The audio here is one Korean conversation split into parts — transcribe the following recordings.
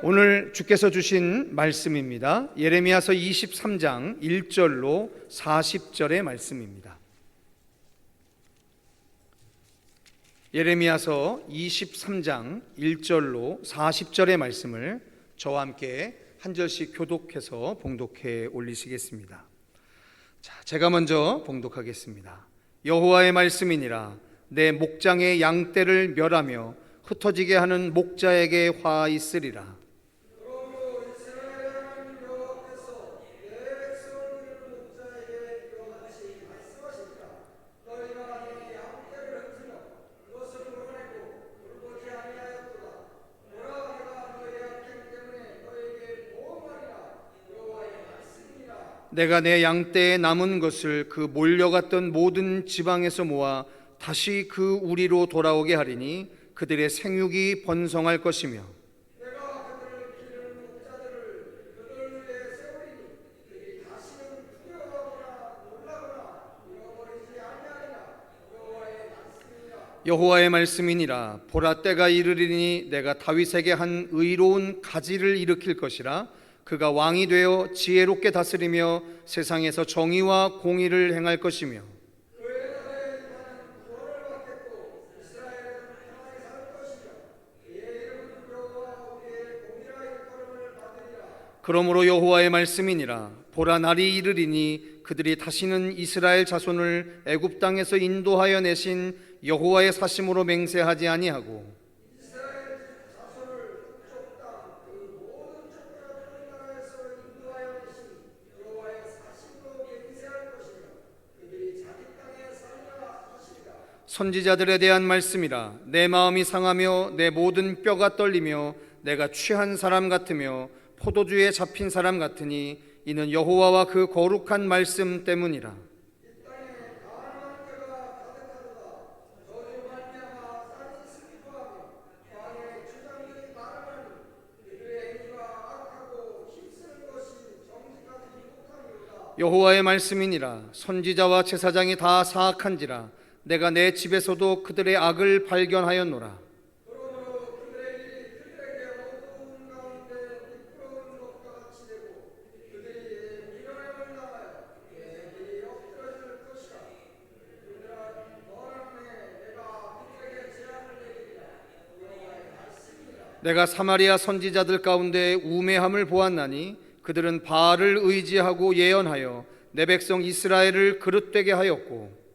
오늘 주께서 주신 말씀입니다. 예레미야서 23장 1절로 40절의 말씀입니다. 예레미야서 23장 1절로 40절의 말씀을 저와 함께 한 절씩 교독해서 봉독해 올리시겠습니다. 제가 먼저 봉독하겠습니다. 여호와의 말씀이니라. 내 목장의 양떼를 멸하며 흩어지게 하는 목자에게 화 있으리라. 내가 내 양떼에 남은 것을 그 몰려갔던 모든 지방에서 모아 다시 그 우리로 돌아오게 하리니 그들의 생육이 번성할 것이며 내가 그들을 기르는 목자들을 그들 위에 세우리니 그들이 다시는 두려워하거나 놀라거나 잃어버리지 아니하리라. 여호와의 말씀이니라. 보라, 때가 이르리니 내가 다윗에게 한 의로운 가지를 일으킬 것이라. 그가 왕이 되어 지혜롭게 다스리며 세상에서 정의와 공의를 행할 것이며 그러므로 여호와의 말씀이니라. 보라, 날이 이르리니 그들이 다시는 이스라엘 자손을 애굽 땅에서 인도하여 내신 여호와의 사심으로 맹세하지 아니하고 선지자들에 대한 말씀이라. 내 마음이 상하며 내 모든 뼈가 떨리며 내가 취한 사람 같으며 포도주에 잡힌 사람 같으니 이는 여호와와 그 거룩한 말씀 때문이라. 여호와의 말씀이니라. 선지자와 제사장이 다 사악한지라. 내가 내 집에서도 그들의 악을 발견하였노라. 내가 사마리아 선지자들 가운데 우매함을 보았나니 그들은 바알을 의지하고 예언하여 내 백성 이스라엘을 그릇되게 하였고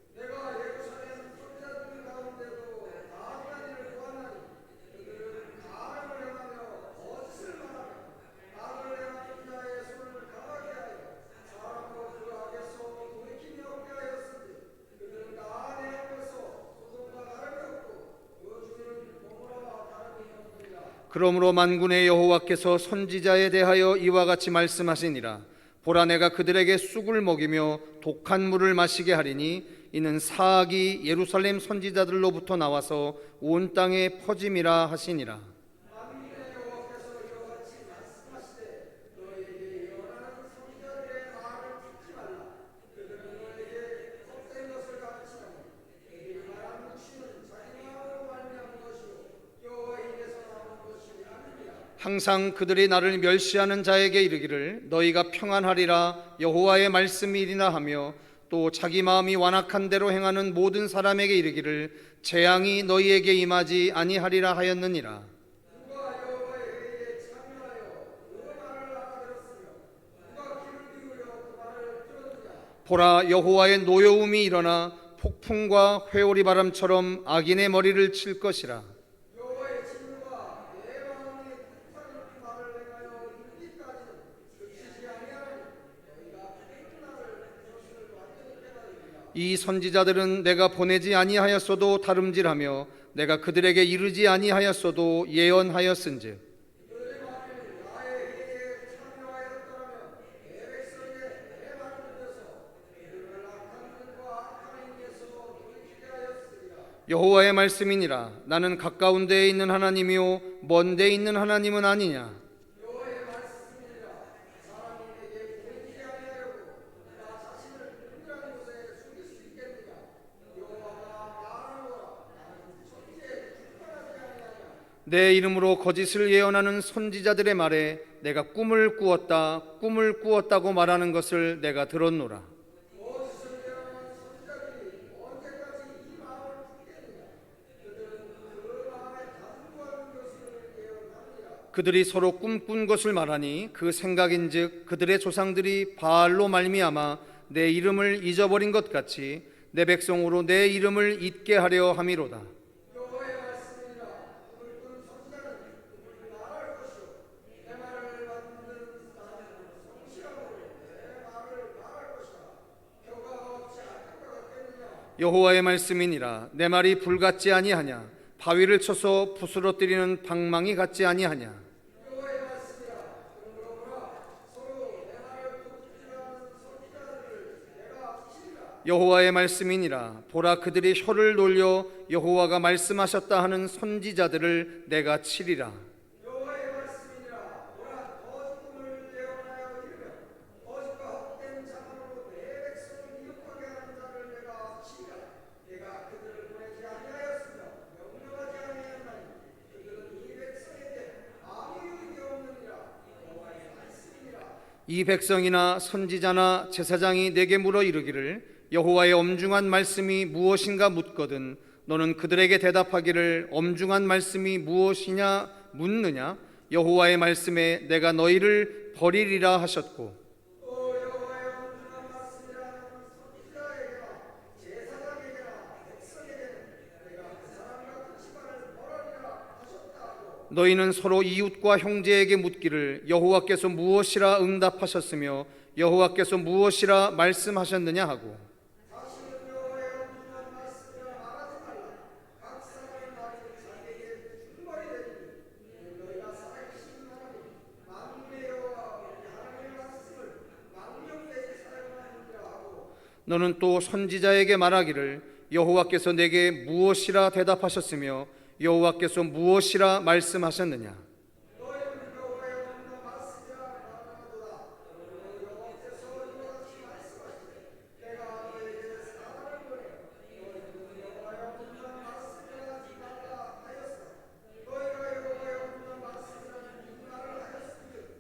그러므로 만군의 여호와께서 선지자에 대하여 이와 같이 말씀하시니라. 보라, 내가 그들에게 쑥을 먹이며 독한 물을 마시게 하리니 이는 사악이 예루살렘 선지자들로부터 나와서 온 땅에 퍼짐이라 하시니라. 항상 그들이 나를 멸시하는 자에게 이르기를 너희가 평안하리라. 여호와의 말씀이리나 하며 또 자기 마음이 완악한 대로 행하는 모든 사람에게 이르기를 재앙이 너희에게 임하지 아니하리라 하였느니라. 보라, 여호와의 노여움이 일어나 폭풍과 회오리 바람처럼 악인의 머리를 칠 것이라. 이 선지자들은 내가 보내지 아니하였어도 다름질하며 내가 그들에게 이르지 아니하였어도 예언하였은즉 여호와의 말씀이니라. 나는 가까운 데에 있는 하나님이요 먼 데에 있는 하나님은 아니냐. 내 이름으로 거짓을 예언하는 선지자들의 말에 내가 꿈을 꾸었다고 말하는 것을 내가 들었노라. 그들이 서로 꿈꾼 것을 말하니 그 생각인즉 그들의 조상들이 바알로 말미암아 내 이름을 잊어버린 것 같이 내 백성으로 내 이름을 잊게 하려 함이로다. 여호와의 말씀이니라. 내 말이 불같지 아니하냐? 바위를 쳐서 부스러뜨리는 방망이 같지 아니하냐? 여호와의 말씀이니라. 보라, 그들이 혀를 놀려 여호와가 말씀하셨다 하는 선지자들을 내가 치리라. 이 백성이나 선지자나 제사장이 내게 물어 이르기를 여호와의 엄중한 말씀이 무엇인가 묻거든 너는 그들에게 대답하기를 엄중한 말씀이 무엇이냐 묻느냐? 여호와의 말씀에 내가 너희를 버리리라 하셨고, 너희는 서로 이웃과 형제에게 묻기를 여호와께서 무엇이라 응답하셨으며 여호와께서 무엇이라 말씀하셨느냐 하고, 너는 또 선지자에게 말하기를 여호와께서 내게 무엇이라 대답하셨으며 여호와께서 무엇이라 말씀하셨느냐?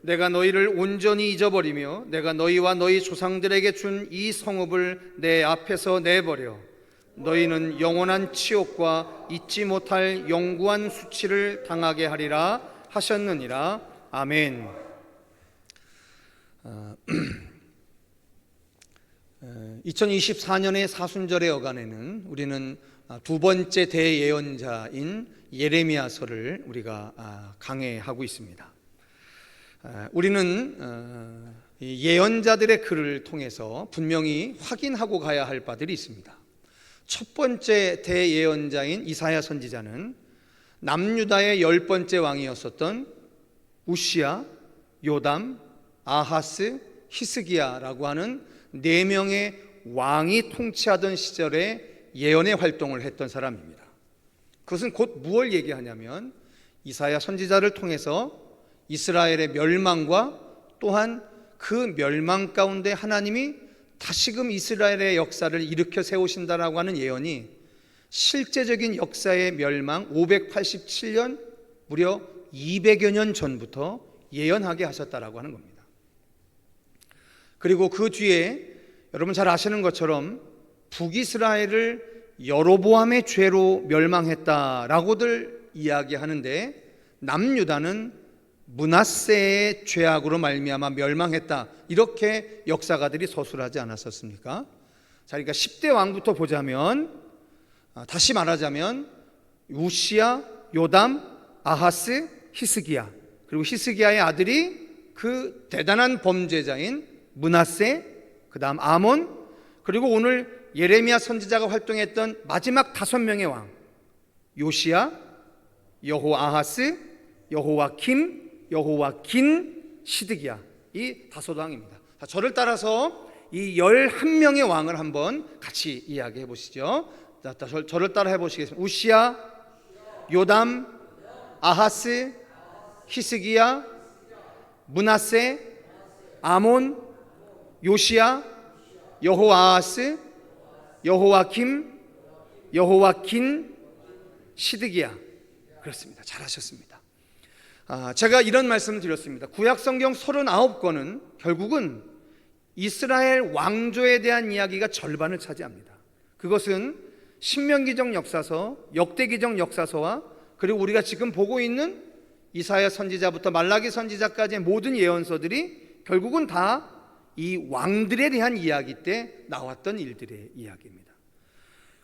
내가 너희를 온전히 잊어버리며 내가 너희와 너희 조상들에게 준 이 성읍을 내 앞에서 내버려 너희는 영원한 치욕과 잊지 못할 영구한 수치를 당하게 하리라 하셨느니라. 아멘. 2024년의 사순절의 어간에는 우리는 두 번째 대예언자인 예레미야서를 우리가 강해하고 있습니다. 우리는 예언자들의 글을 통해서 분명히 확인하고 가야 할 바들이 있습니다. 첫 번째 대예언자인 이사야 선지자는 남유다의 10번째 왕이었었던 우시야, 요담, 아하스, 히스기야라고 하는 4명의 왕이 통치하던 시절에 예언의 활동을 했던 사람입니다. 그것은 곧 무엇을 얘기하냐면 이사야 선지자를 통해서 이스라엘의 멸망과 또한 그 멸망 가운데 하나님이 다시금 이스라엘의 역사를 일으켜 세우신다라고 하는 예언이 실제적인 역사의 멸망 587년 무려 200여 년 전부터 예언하게 하셨다라고 하는 겁니다. 그리고 그 뒤에 여러분 잘 아시는 것처럼 북이스라엘을 여로보암의 죄로 멸망했다라고들 이야기하는데 남유다는 므낫세의 죄악으로 말미암아 멸망했다, 이렇게 역사가들이 서술하지 않았었습니까? 자, 그러니까 10대 왕부터 보자면, 다시 말하자면 우시야, 요담, 아하스, 히스기야, 그리고 히스기야의 아들이 그 대단한 범죄자인 므낫세, 그 다음 아몬, 그리고 오늘 예레미야 선지자가 활동했던 마지막 5명의 왕 요시야, 여호아하스, 여호와킴, 여호와긴, 시드기야, 이 5왕입니다. 자, 저를 따라서 이 11명의 왕을 한번 같이 이야기해 보시죠. 자, 저를 따라 해보시겠습니다. 우시야, 요담, 아하스, 히스기야, 므낫세, 아몬, 요시야, 여호아하스, 여호와킴, 여호와긴, 시드기야. 그렇습니다. 잘하셨습니다. 제가 이런 말씀을 드렸습니다. 구약성경 39권은 결국은 이스라엘 왕조에 대한 이야기가 절반을 차지합니다. 그것은 신명기적 역사서, 역대기적 역사서와 그리고 우리가 지금 보고 있는 이사야 선지자부터 말라기 선지자까지의 모든 예언서들이 결국은 다 이 왕들에 대한 이야기 때 나왔던 일들의 이야기입니다.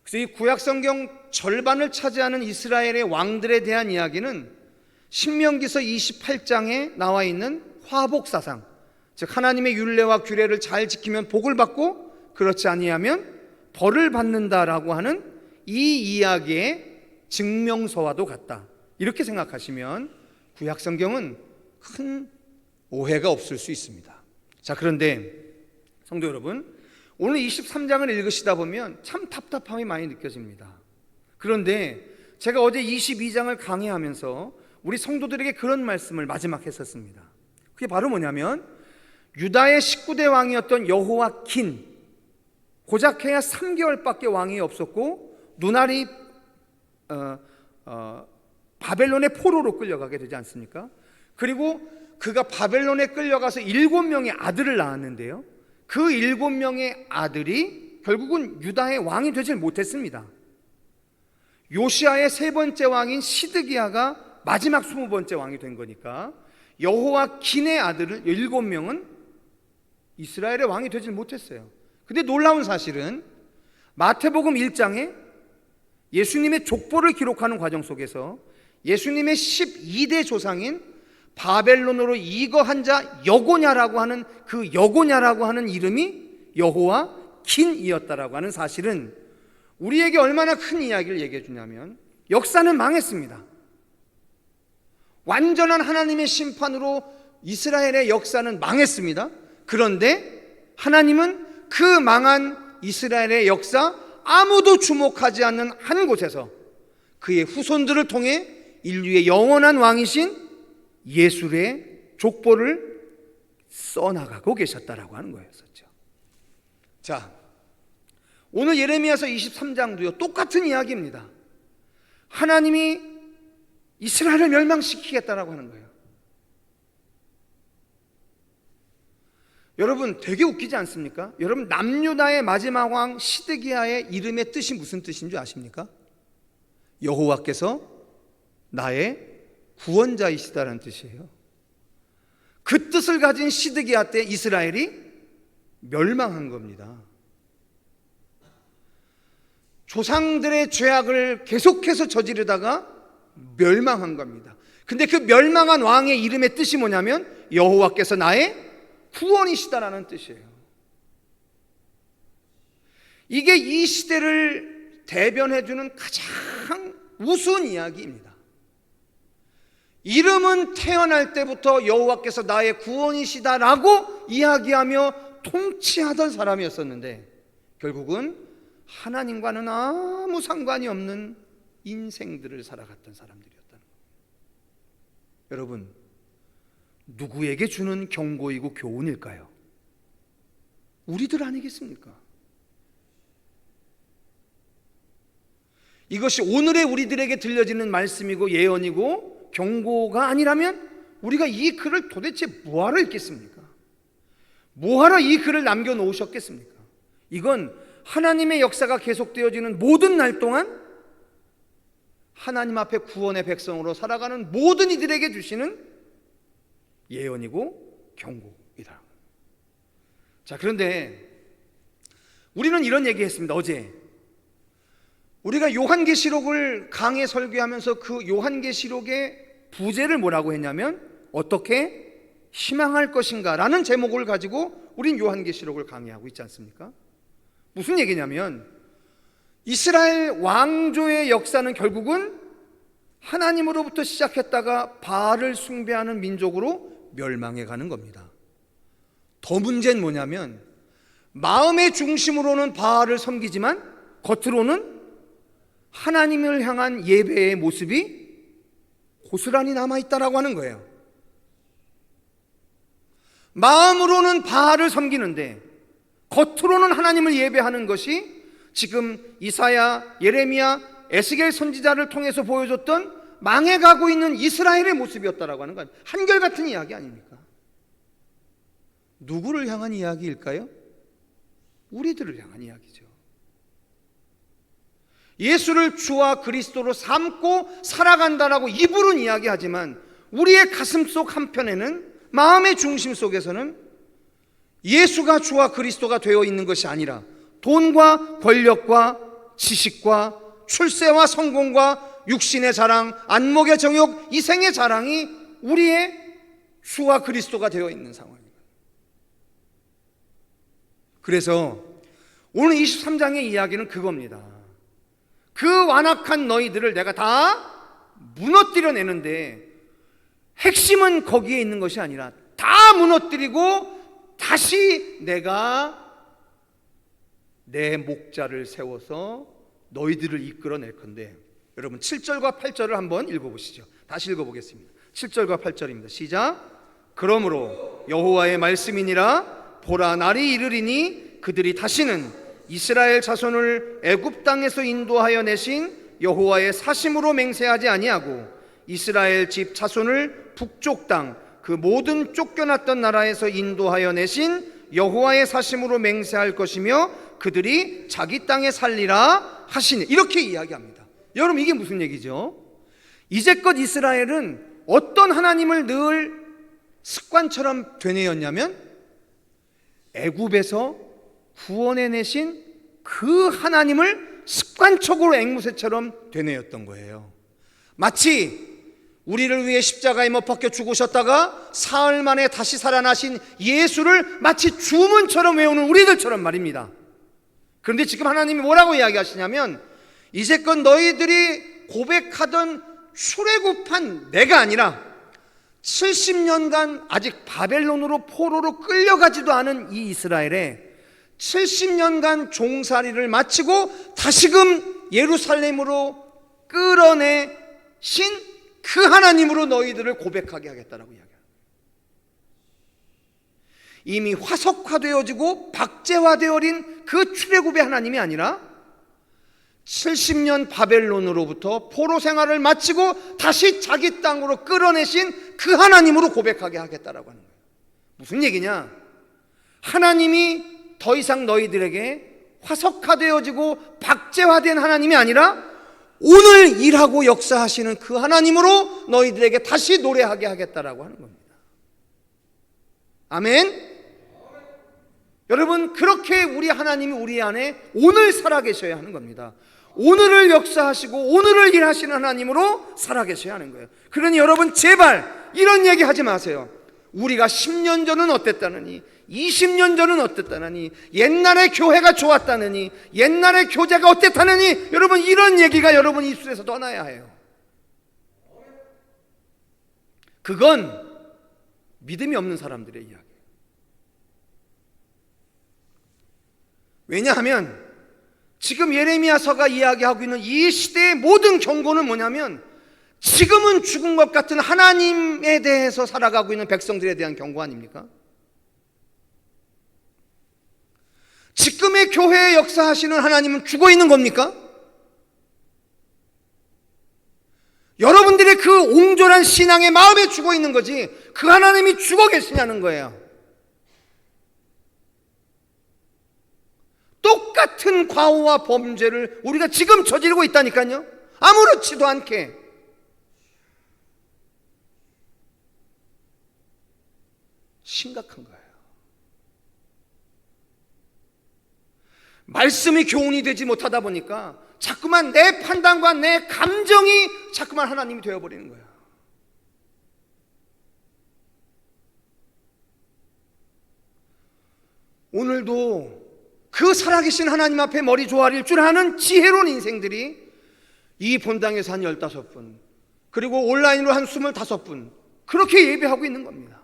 그래서 이 구약성경 절반을 차지하는 이스라엘의 왕들에 대한 이야기는 신명기서 28장에 나와 있는 화복사상, 즉 하나님의 율례와 규례를 잘 지키면 복을 받고 그렇지 아니하면 벌을 받는다라고 하는 이 이야기의 증명서와도 같다. 이렇게 생각하시면 구약성경은 큰 오해가 없을 수 있습니다. 자, 그런데 성도 여러분, 오늘 23장을 읽으시다 보면 참 답답함이 많이 느껴집니다. 그런데 제가 어제 22장을 강의하면서 우리 성도들에게 그런 말씀을 마지막 했었습니다. 그게 바로 뭐냐면 유다의 19대 왕이었던 여호와킨, 고작 해야 3개월밖에 왕이 없었고 눈알이 바벨론의 포로로 끌려가게 되지 않습니까? 그리고 그가 바벨론에 끌려가서 7명의 아들을 낳았는데요, 그 7명의 아들이 결국은 유다의 왕이 되질 못했습니다. 요시아의 3번째 왕인 시드기야가 마지막 20번째 왕이 된 거니까 여호와긴의 아들을 7명은 이스라엘의 왕이 되질 못했어요. 근데 놀라운 사실은 마태복음 1장에 예수님의 족보를 기록하는 과정 속에서 예수님의 12대 조상인 바벨론으로 이거한 자 여고냐라고 하는 그 여고냐라고 하는 이름이 여호와긴이었다라고 하는 사실은 우리에게 얼마나 큰 이야기를 얘기해 주냐면 역사는 망했습니다. 완전한 하나님의 심판으로 이스라엘의 역사는 망했습니다. 그런데 하나님은 그 망한 이스라엘의 역사, 아무도 주목하지 않는 한 곳에서 그의 후손들을 통해 인류의 영원한 왕이신 예수의 족보를 써나가고 계셨다라고 하는 거였었죠. 자, 오늘 예레미야서 23장도요 똑같은 이야기입니다. 하나님이 이스라엘을 멸망시키겠다라고 하는 거예요. 여러분 되게 웃기지 않습니까? 여러분 남유다의 마지막 왕 시드기야의 이름의 뜻이 무슨 뜻인 줄 아십니까? 여호와께서 나의 구원자이시다라는 뜻이에요. 그 뜻을 가진 시드기야 때 이스라엘이 멸망한 겁니다. 조상들의 죄악을 계속해서 저지르다가 멸망한 겁니다. 근데 그 멸망한 왕의 이름의 뜻이 뭐냐면 여호와께서 나의 구원이시다라는 뜻이에요. 이게 이 시대를 대변해주는 가장 우스운 이야기입니다. 이름은 태어날 때부터 여호와께서 나의 구원이시다라고 이야기하며 통치하던 사람이었었는데 결국은 하나님과는 아무 상관이 없는 인생들을 살아갔던 사람들이었다는 겁니다. 여러분, 누구에게 주는 경고이고 교훈일까요? 우리들 아니겠습니까? 이것이 오늘의 우리들에게 들려지는 말씀이고 예언이고 경고가 아니라면 우리가 이 글을 도대체 뭐하러 읽겠습니까? 뭐하러 이 글을 남겨놓으셨겠습니까? 이건 하나님의 역사가 계속되어지는 모든 날 동안 하나님 앞에 구원의 백성으로 살아가는 모든 이들에게 주시는 예언이고 경고이다. 자, 그런데 우리는 이런 얘기했습니다. 어제 우리가 요한계시록을 강해 설교하면서 그 요한계시록의 부제를 뭐라고 했냐면 어떻게 희망할 것인가 라는 제목을 가지고 우린 요한계시록을 강의하고 있지 않습니까? 무슨 얘기냐면 이스라엘 왕조의 역사는 결국은 하나님으로부터 시작했다가 바알을 숭배하는 민족으로 멸망해 가는 겁니다. 더 문제는 뭐냐면 마음의 중심으로는 바알을 섬기지만 겉으로는 하나님을 향한 예배의 모습이 고스란히 남아있다라고 하는 거예요. 마음으로는 바알을 섬기는데 겉으로는 하나님을 예배하는 것이 지금 이사야, 예레미야, 에스겔 선지자를 통해서 보여줬던 망해가고 있는 이스라엘의 모습이었다라고 하는 건 한결같은 이야기 아닙니까? 누구를 향한 이야기일까요? 우리들을 향한 이야기죠. 예수를 주와 그리스도로 삼고 살아간다라고 입으로는 이야기하지만 우리의 가슴속 한편에는, 마음의 중심 속에서는 예수가 주와 그리스도가 되어 있는 것이 아니라 돈과 권력과 지식과 출세와 성공과 육신의 자랑, 안목의 정욕, 이생의 자랑이 우리의 주와 그리스도가 되어 있는 상황입니다. 그래서 오늘 23장의 이야기는 그겁니다. 그 완악한 너희들을 내가 다 무너뜨려내는데 핵심은 거기에 있는 것이 아니라 다 무너뜨리고 다시 내가 내 목자를 세워서 너희들을 이끌어낼 건데, 여러분 7절과 8절을 한번 읽어보시죠. 다시 읽어보겠습니다. 7절과 8절입니다. 시작. 그러므로 여호와의 말씀이니라. 보라, 날이 이르리니 그들이 다시는 이스라엘 자손을 애굽 땅에서 인도하여 내신 여호와의 사심으로 맹세하지 아니하고 이스라엘 집 자손을 북쪽 땅 그 모든 쫓겨났던 나라에서 인도하여 내신 여호와의 사심으로 맹세할 것이며 그들이 자기 땅에 살리라 하시니, 이렇게 이야기합니다. 여러분, 이게 무슨 얘기죠? 이제껏 이스라엘은 어떤 하나님을 늘 습관처럼 되뇌었냐면 애굽에서 구원해내신 그 하나님을 습관적으로 앵무새처럼 되뇌었던 거예요. 마치 우리를 위해 십자가에 못 박혀 죽으셨다가 사흘 만에 다시 살아나신 예수를 마치 주문처럼 외우는 우리들처럼 말입니다. 그런데 지금 하나님이 뭐라고 이야기하시냐면, 이제껏 너희들이 고백하던 출애굽한 내가 아니라 70년간 아직 바벨론으로 포로로 끌려가지도 않은 이 이스라엘에 70년간 종살이를 마치고 다시금 예루살렘으로 끌어내신 그 하나님으로 너희들을 고백하게 하겠다라고 이야기합니다. 이미 화석화되어지고 박제화되어린 그 출애굽의 하나님이 아니라 70년 바벨론으로부터 포로 생활을 마치고 다시 자기 땅으로 끌어내신 그 하나님으로 고백하게 하겠다라고 하는 거예요. 무슨 얘기냐? 하나님이 더 이상 너희들에게 화석화되어지고 박제화된 하나님이 아니라 오늘 일하고 역사하시는 그 하나님으로 너희들에게 다시 노래하게 하겠다라고 하는 겁니다. 아멘. 여러분, 그렇게 우리 하나님이 우리 안에 오늘 살아계셔야 하는 겁니다. 오늘을 역사하시고 오늘을 일하시는 하나님으로 살아계셔야 하는 거예요. 그러니 여러분, 제발 이런 얘기 하지 마세요. 우리가 10년 전은 어땠다느니, 20년 전은 어땠다느니, 옛날에 교회가 좋았다느니, 옛날에 교제가 어땠다느니, 여러분, 이런 얘기가 여러분 입술에서 떠나야 해요. 그건 믿음이 없는 사람들의 이야기예요. 왜냐하면 지금 예레미야서가 이야기하고 있는 이 시대의 모든 경고는 뭐냐면, 지금은 죽은 것 같은 하나님에 대해서 살아가고 있는 백성들에 대한 경고 아닙니까? 지금의 교회에 역사하시는 하나님은 죽어 있는 겁니까? 여러분들의 그 옹졸한 신앙의 마음에 죽어 있는 거지, 그 하나님이 죽어 계시냐는 거예요. 똑같은 과오와 범죄를 우리가 지금 저지르고 있다니까요. 아무렇지도 않게. 심각한 거예요. 말씀이 교훈이 되지 못하다 보니까 자꾸만 내 판단과 내 감정이 자꾸만 하나님이 되어버리는 거예요. 오늘도 그 살아계신 하나님 앞에 머리 조아릴 줄 아는 지혜로운 인생들이 이 본당에서 한 15분, 그리고 온라인으로 한 25분 그렇게 예배하고 있는 겁니다.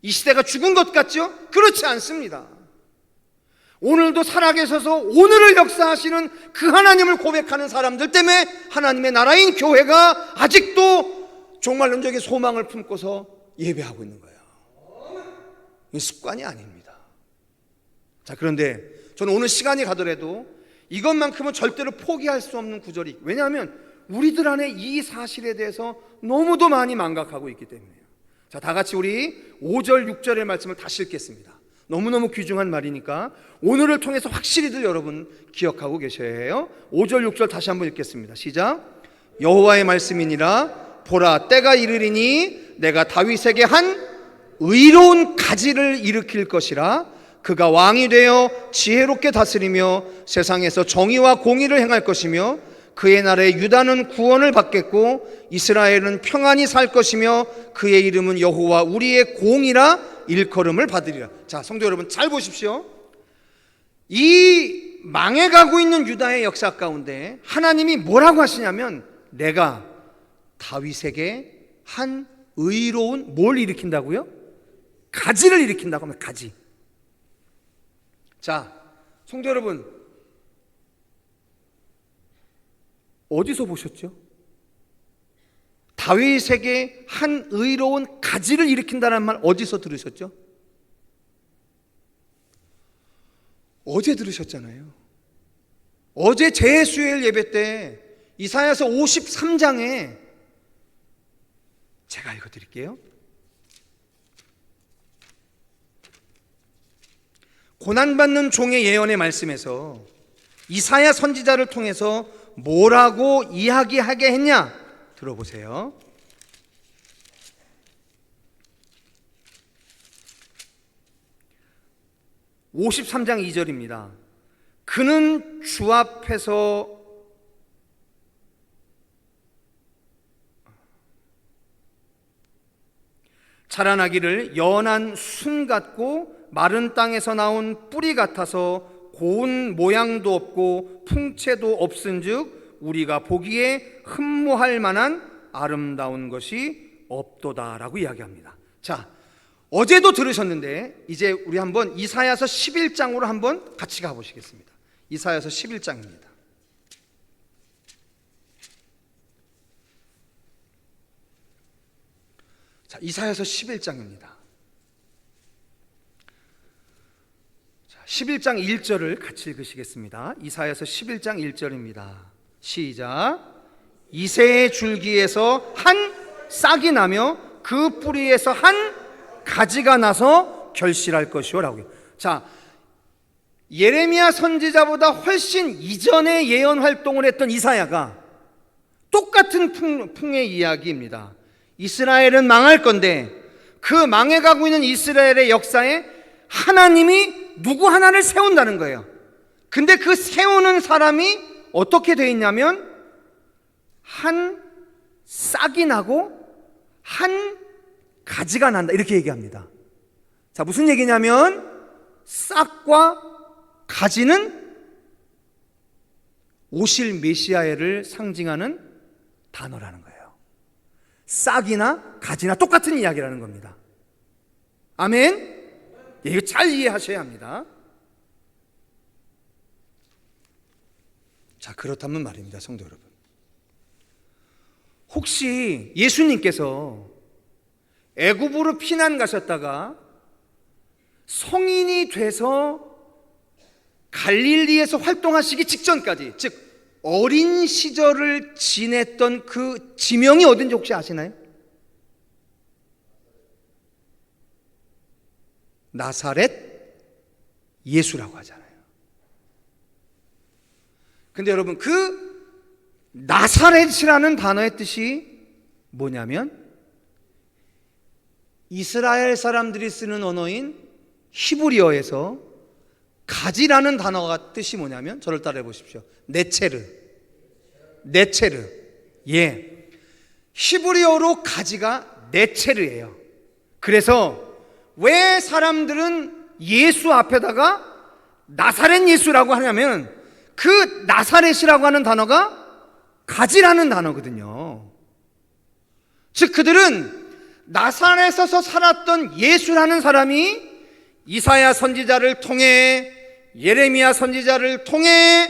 이 시대가 죽은 것 같죠? 그렇지 않습니다. 오늘도 살아계셔서 오늘을 역사하시는 그 하나님을 고백하는 사람들 때문에 하나님의 나라인 교회가 아직도 종말론적인 소망을 품고서 예배하고 있는 거예요. 이 습관이 아닙니다. 자, 그런데 저는 오늘 시간이 가더라도 이것만큼은 절대로 포기할 수 없는 구절이, 왜냐하면 우리들 안에 이 사실에 대해서 너무도 많이 망각하고 있기 때문이에요. 자, 다 같이 우리 5절 6절의 말씀을 다시 읽겠습니다. 너무너무 귀중한 말이니까 오늘을 통해서 확실히들 여러분 기억하고 계셔야 해요. 5절 6절 다시 한번 읽겠습니다. 시작. 여호와의 말씀이니라. 보라, 때가 이르리니 내가 다윗에게 한 의로운 가지를 일으킬 것이라. 그가 왕이 되어 지혜롭게 다스리며 세상에서 정의와 공의를 행할 것이며 그의 날에 유다는 구원을 받겠고 이스라엘은 평안히 살 것이며 그의 이름은 여호와 우리의 공이라 일컬음을 받으리라. 자, 성도 여러분 잘 보십시오. 이 망해가고 있는 유다의 역사 가운데 하나님이 뭐라고 하시냐면, 내가 다윗에게 한 의로운 뭘 일으킨다고요? 가지를 일으킨다고 하면 가지. 자, 성도 여러분 어디서 보셨죠? 다윗에게 한 의로운 가지를 일으킨다는 말 어디서 들으셨죠? 어제 들으셨잖아요. 어제 제수일 예배 때 이사야서 53장에 제가 읽어드릴게요. 고난받는 종의 예언의 말씀에서 이사야 선지자를 통해서 뭐라고 이야기하게 했냐? 들어보세요. (53장 2절입니다) 그는 주 앞에서 자라나기를 연한 순 같고 마른 땅에서 나온 뿌리 같아서 고운 모양도 없고 풍채도 없은즉 우리가 보기에 흠모할 만한 아름다운 것이 없도다라고 이야기합니다. 자, 어제도 들으셨는데 이제 우리 한번 이사야서 11장으로 한번 같이 가보시겠습니다. 이사야서 11장입니다. 자, 이사야서 11장입니다. 11장 1절을 같이 읽으시겠습니다. 이사야서 11장 1절입니다. 시작. 이새의 줄기에서 한 싹이 나며 그 뿌리에서 한 가지가 나서 결실할 것이요 라고요. 자, 예레미야 선지자보다 훨씬 이전에 예언 활동을 했던 이사야가 똑같은 풍의 이야기입니다. 이스라엘은 망할 건데 그 망해가고 있는 이스라엘의 역사에 하나님이 누구 하나를 세운다는 거예요. 근데 그 세우는 사람이 어떻게 되어 있냐면 한 싹이 나고 한 가지가 난다 이렇게 얘기합니다. 자, 무슨 얘기냐면 싹과 가지는 오실 메시아를 상징하는 단어라는 거예요. 싹이나 가지나 똑같은 이야기라는 겁니다. 아멘? 이거 잘 이해하셔야 합니다. 자, 그렇다면 말입니다, 성도 여러분. 혹시 예수님께서 애굽으로 피난 가셨다가 성인이 돼서 갈릴리에서 활동하시기 직전까지, 즉 어린 시절을 지냈던 그 지명이 어딘지 혹시 아시나요? 나사렛 예수라고 하잖아요. 근데 여러분, 그 나사렛이라는 단어의 뜻이 뭐냐면 이스라엘 사람들이 쓰는 언어인 히브리어에서 가지라는 단어가 뜻이 뭐냐면, 저를 따라해 보십시오. 네체르. 예, 히브리어로 가지가 네체르예요. 그래서 왜 사람들은 예수 앞에다가 나사렛 예수라고 하냐면 그 나사렛이라고 하는 단어가 가지라는 단어거든요. 즉 그들은 나사렛에서 살았던 예수라는 사람이 이사야 선지자를 통해, 예레미야 선지자를 통해,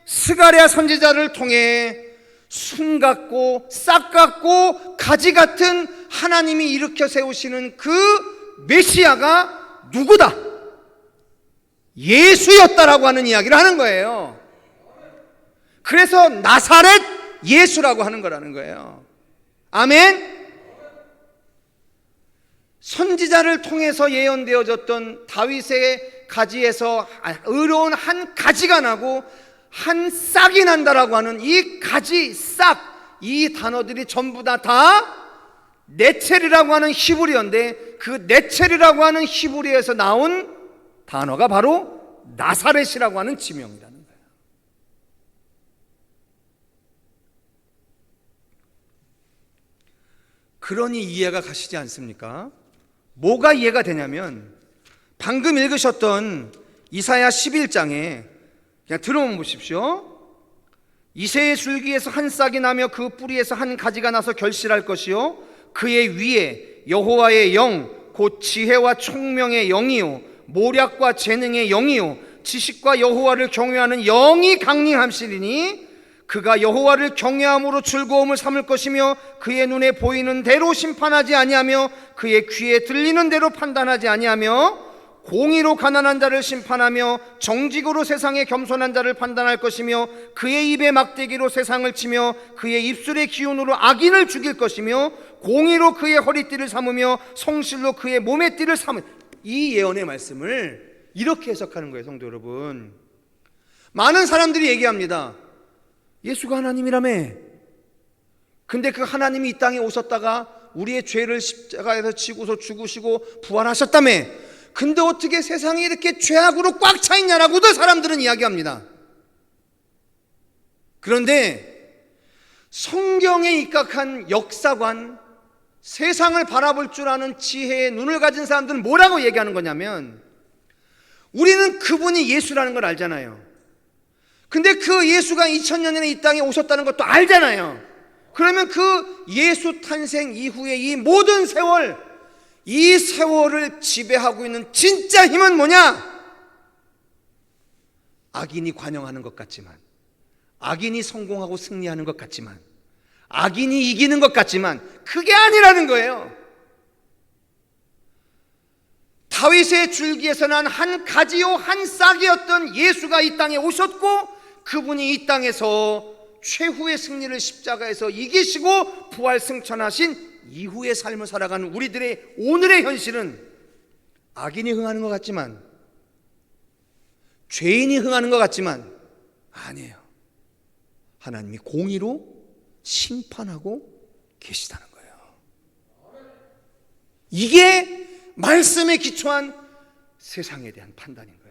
스가랴 선지자를 통해 순 같고 싹 같고 가지 같은 하나님이 일으켜 세우시는 그 메시아가 누구다? 예수였다라고 하는 이야기를 하는 거예요. 그래서 나사렛 예수라고 하는 거라는 거예요. 아멘. 선지자를 통해서 예언되어졌던 다윗의 가지에서 의로운 한 가지가 나고 한 싹이 난다라고 하는 이 가지, 싹, 이 단어들이 전부 다 네첼이라고 하는 히브리어인데, 그 네첼이라고 하는 히브리어에서 나온 단어가 바로 나사렛이라고 하는 지명이라는 거예요. 그러니 이해가 가시지 않습니까? 뭐가 이해가 되냐면, 방금 읽으셨던 이사야 11장에 그냥 들어보면 보십시오. 이새의 줄기에서 한 싹이 나며 그 뿌리에서 한 가지가 나서 결실할 것이요, 그의 위에 여호와의 영, 곧 지혜와 총명의 영이요, 모략과 재능의 영이요, 지식과 여호와를 경외하는 영이 강림함시리니, 그가 여호와를 경외함으로 즐거움을 삼을 것이며 그의 눈에 보이는 대로 심판하지 아니하며 그의 귀에 들리는 대로 판단하지 아니하며 공의로 가난한 자를 심판하며 정직으로 세상에 겸손한 자를 판단할 것이며 그의 입에 막대기로 세상을 치며 그의 입술의 기운으로 악인을 죽일 것이며 공의로 그의 허리띠를 삼으며 성실로 그의 몸의 띠를 삼으. 이 예언의 말씀을 이렇게 해석하는 거예요, 성도 여러분. 많은 사람들이 얘기합니다. 예수가 하나님이라며. 근데 그 하나님이 이 땅에 오셨다가 우리의 죄를 십자가에서 지고서 죽으시고 부활하셨다며. 근데 어떻게 세상이 이렇게 죄악으로 꽉 차 있냐라고도 사람들은 이야기합니다. 그런데 성경에 입각한 역사관, 세상을 바라볼 줄 아는 지혜의 눈을 가진 사람들은 뭐라고 얘기하는 거냐면, 우리는 그분이 예수라는 걸 알잖아요. 근데 그 예수가 2000년 전에 이 땅에 오셨다는 것도 알잖아요. 그러면 그 예수 탄생 이후에 이 모든 세월, 이 세월을 지배하고 있는 진짜 힘은 뭐냐? 악인이 관영하는 것 같지만, 악인이 성공하고 승리하는 것 같지만, 악인이 이기는 것 같지만 그게 아니라는 거예요. 다윗의 줄기에서 난 한 가지요 한 싹이었던 예수가 이 땅에 오셨고, 그분이 이 땅에서 최후의 승리를 십자가에서 이기시고 부활 승천하신 이후의 삶을 살아가는 우리들의 오늘의 현실은 악인이 흥하는 것 같지만, 죄인이 흥하는 것 같지만 아니에요. 하나님이 공의로 심판하고 계시다는 거예요. 이게 말씀에 기초한 세상에 대한 판단인 거예요.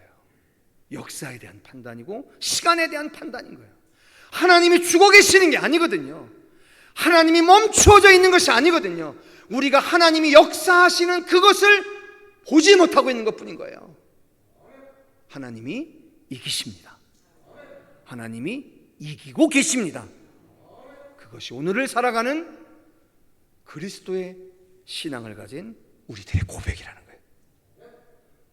역사에 대한 판단이고 시간에 대한 판단인 거예요. 하나님이 죽어 계시는 게 아니거든요. 하나님이 멈추어져 있는 것이 아니거든요. 우리가 하나님이 역사하시는 그것을 보지 못하고 있는 것뿐인 거예요. 하나님이 이기십니다. 하나님이 이기고 계십니다. 그것이 오늘을 살아가는 그리스도의 신앙을 가진 우리들의 고백이라는 거예요.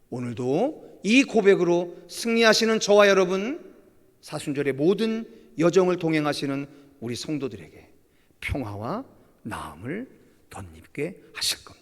오늘도 이 고백으로 승리하시는 저와 여러분, 사순절의 모든 여정을 동행하시는 우리 성도들에게 평화와 나음을 덧입게 하실 겁니다.